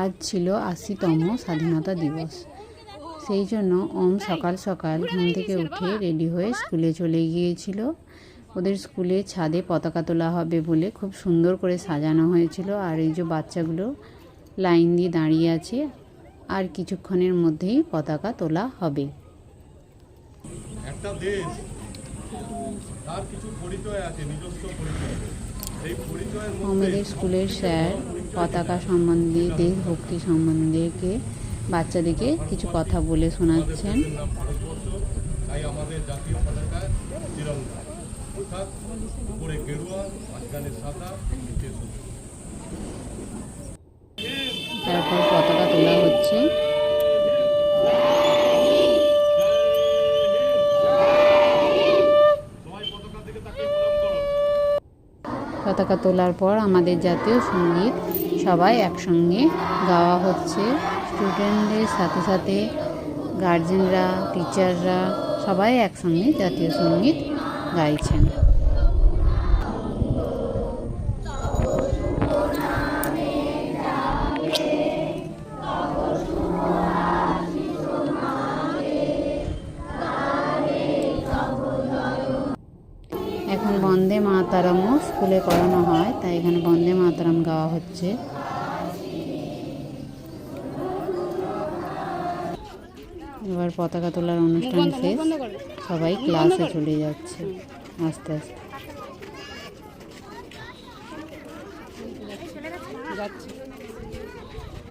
আজ ছিল ৮০তম স্বাধীনতা দিবস। সেই জন্য ওম সকাল সকাল ঘুম থেকে উঠে রেডি হয়ে স্কুলে চলে গিয়েছিল। ওদের স্কুলে ছাদে পতাকা তোলা হবে বলে খুব সুন্দর করে সাজানো হয়েছিল। আর এই যে বাচ্চাগুলো লাইন দিয়ে দাঁড়িয়ে আছে, আর কিছুক্ষণের মধ্যেই পতাকা তোলা হবে। একটা দেশ তার কিছু পরিচয় আছে, নিজস্ব পরিচয়। এই পরিচয়ের মধ্যে আমাদের স্কুলের স্যার পতাকা সম্বন্ধে, দেশভক্তি সম্বন্ধে বাচ্চাদেরকে কিছু কথা বলে শোনাচ্ছেন। তাই আমাদের জাতীয় পতাকা তিরঙ্গা, অর্থাৎ উপরে গেরুয়া, মাঝখানে সাদা, নিচে সবুজ। তারপর পতাকা তোলা হচ্ছে। পতাকা তোলার পর আমাদের জাতীয় সঙ্গীত সবাই একসঙ্গে গাওয়া হচ্ছে। স্টুডেন্টদের সাথে সাথে গার্জেনরা, টিচাররা সবাই একসঙ্গে জাতীয় সঙ্গীত গাইছেন। এখন বন্দে মাতরমও স্কুলে করানো হয়, তাই এখানে বন্দে মাতরম গাওয়া হচ্ছে। এবার পতাকা তোলার অনুষ্ঠান শেষ, সবাই ক্লাসে চলে যাচ্ছে আস্তে আস্তে।